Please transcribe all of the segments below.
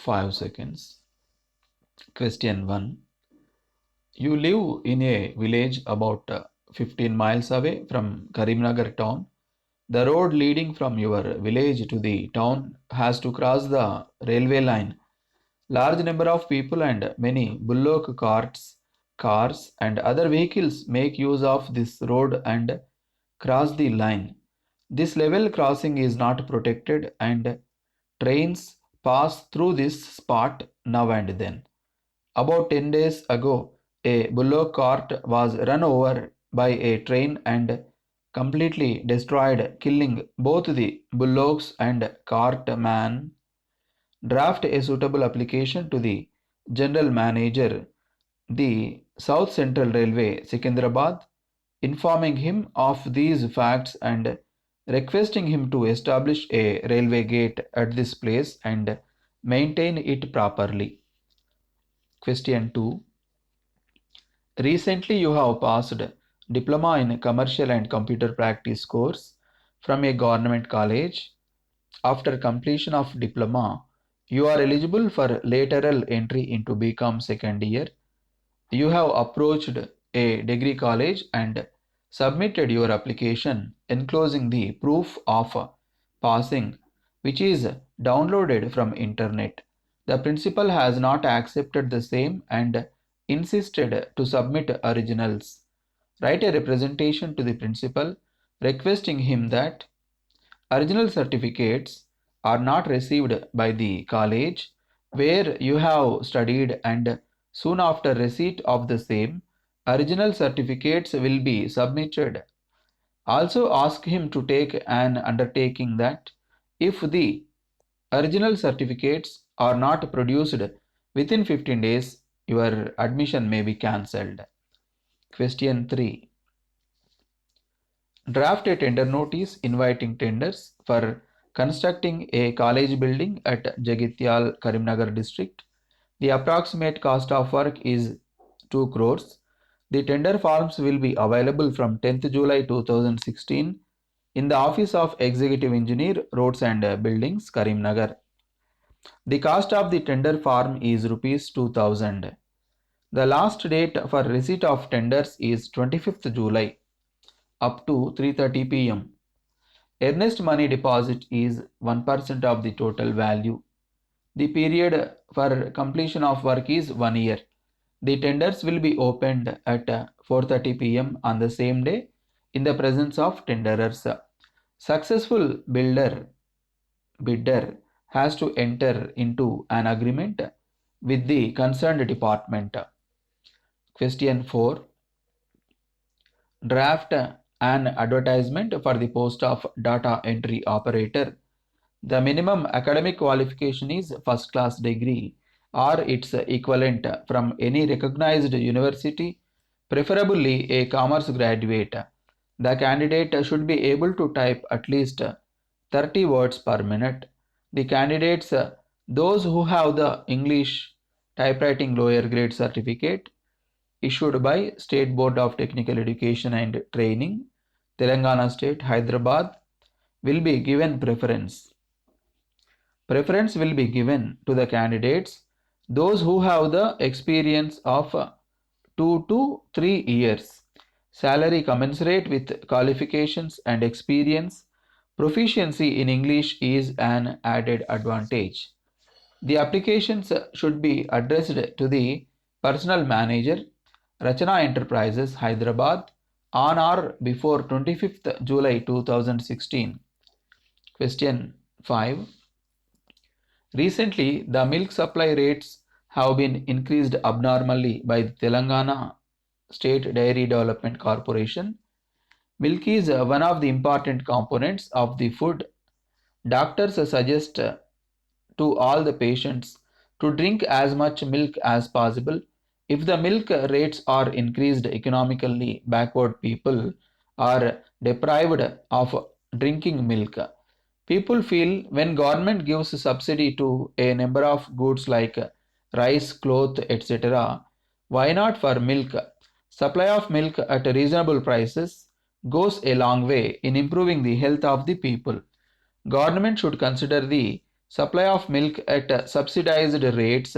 5 seconds. Question 1. You live in a village about 15 miles away from Karimnagar town. The road leading from your village to the town has to cross the railway line. Large number of people and many bullock carts, cars and other vehicles make use of this road and cross the line. This level crossing is not protected and trains pass through this spot now and then. About 10 days ago, a bullock cart was run over by a train and completely destroyed, killing both the bullocks and cartman. Draft a suitable application to the General Manager, the South Central Railway, Secunderabad, informing him of these facts and requesting him to establish a railway gate at this place and maintain it properly. Question 2. Recently, you have passed Diploma in Commercial and Computer Practice course from a government college. After completion of diploma, you are eligible for lateral entry into BCom second year. You have approached a degree college and submitted your application enclosing the proof of passing, which is downloaded from internet. The principal has not accepted the same and insisted to submit originals. Write a representation to the principal requesting him that original certificates are not received by the college where you have studied, and soon after receipt of the same, original certificates will be submitted. Also ask him to take an undertaking that if the original certificates are not produced within 15 days, your admission may be cancelled. Question 3. Draft a tender notice inviting tenders for constructing a college building at Jagityal, Karimnagar district. The approximate cost of work is 2 crores. The tender forms will be available from 10th July 2016 in the Office of Executive Engineer, Roads and Buildings, Karimnagar. The cost of the tender form is Rs 2000. The last date for receipt of tenders is 25th July up to 3:30 p.m. Earnest money deposit is 1% of the total value. The period for completion of work is 1 year. The tenders will be opened at 4:30 p.m. on the same day in the presence of tenderers. Successful bidder has to enter into an agreement with the concerned department. Question 4. Draft an advertisement for the post of data entry operator. The minimum academic qualification is first class degree or its equivalent from any recognized university, preferably a commerce graduate. The candidate should be able to type at least 30 words per minute. The candidates, those who have the English typewriting lower grade certificate issued by State Board of Technical Education and Training, Telangana State, Hyderabad, will be given preference. Preference will be given to the candidates, those who have the experience of 2 to 3 years. Salary commensurate with qualifications and experience. Proficiency in English is an added advantage. The applications should be addressed to the personal manager, Rachana Enterprises, Hyderabad, on or before 25th July 2016. Question 5. Recently, the milk supply rates have been increased abnormally by the Telangana State Dairy Development Corporation. Milk is one of the important components of the food. Doctors suggest to all the patients to drink as much milk as possible. If the milk rates are increased, economically backward people are deprived of drinking milk. People feel when government gives subsidy to a number of goods like rice, cloth, etc., why not for milk? Supply of milk at reasonable prices goes a long way in improving the health of the people. Government should consider the supply of milk at subsidized rates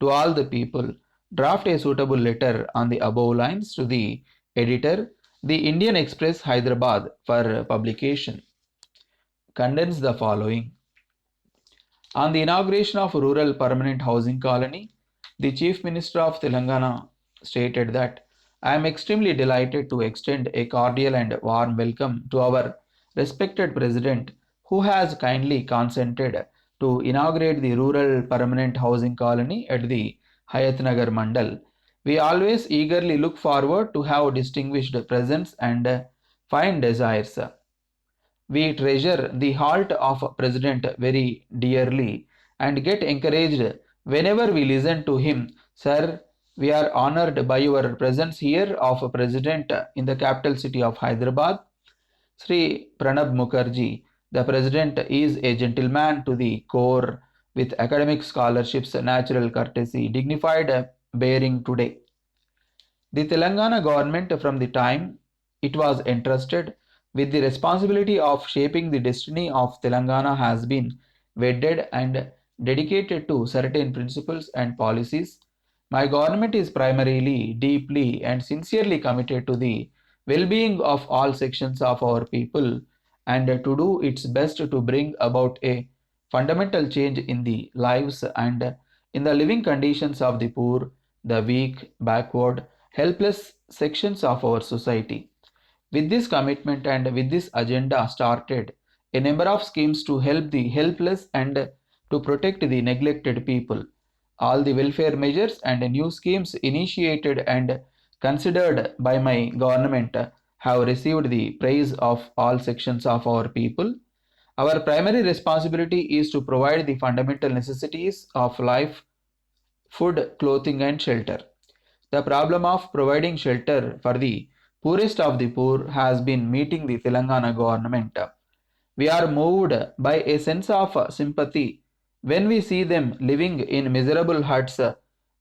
to all the people, draft a suitable letter on the above lines to the editor, the Indian Express, Hyderabad, for publication. Condense the following. On the inauguration of Rural Permanent Housing Colony, the Chief Minister of Telangana stated that I am extremely delighted to extend a cordial and warm welcome to our respected President who has kindly consented to inaugurate the Rural Permanent Housing Colony at the Hayatnagar Mandal. We always eagerly look forward to have distinguished presence and fine desires. We treasure the heart of President very dearly and get encouraged whenever we listen to him. Sir, we are honored by your presence here of President in the capital city of Hyderabad. Sri Pranab Mukherjee, the President is a gentleman to the core with academic scholarships, natural courtesy, dignified bearing today. The Telangana government, from the time it was entrusted with the responsibility of shaping the destiny of Telangana, has been wedded and dedicated to certain principles and policies. My government is primarily, deeply, and sincerely committed to the well being of all sections of our people and to do its best to bring about a fundamental change in the lives and in the living conditions of the poor, the weak, backward, helpless sections of our society. With this commitment and with this agenda started a number of schemes to help the helpless and to protect the neglected people. All the welfare measures and new schemes initiated and considered by my government have received the praise of all sections of our people. Our primary responsibility is to provide the fundamental necessities of life, food, clothing, and shelter. The problem of providing shelter for the poorest of the poor has been meeting the Telangana government. We are moved by a sense of sympathy when we see them living in miserable huts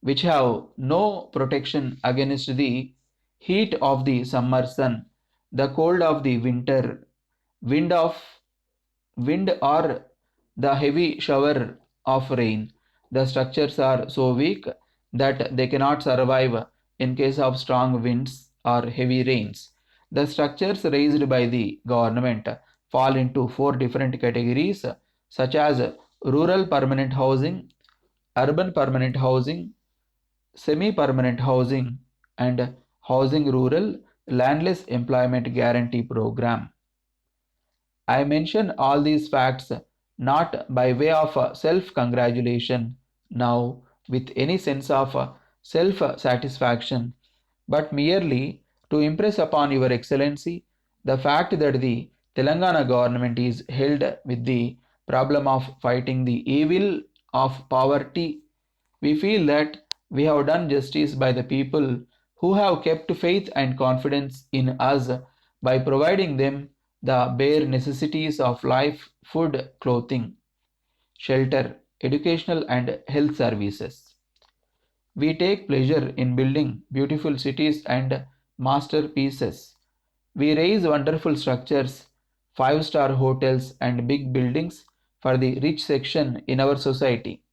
which have no protection against the heat of the summer sun, the cold of the winter, wind of wind or the heavy shower of rain. The structures are so weak that they cannot survive in case of strong winds or heavy rains. The structures raised by the government fall into four different categories such as rural permanent housing, urban permanent housing, semi permanent housing, and housing rural landless employment guarantee program. I mention all these facts not by way of self congratulation now with any sense of self satisfaction, but merely to impress upon Your Excellency the fact that the Telangana government is held with the problem of fighting the evil of poverty. We feel that we have done justice by the people who have kept faith and confidence in us by providing them the bare necessities of life, food, clothing, shelter, educational, and health services. We take pleasure in building beautiful cities and masterpieces. We raise wonderful structures, five-star hotels, and big buildings for the rich section in our society.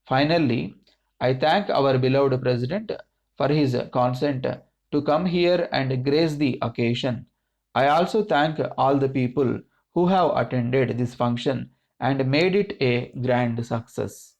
Finally, I thank our beloved President for his consent to come here and grace the occasion. I also thank all the people who have attended this function and made it a grand success.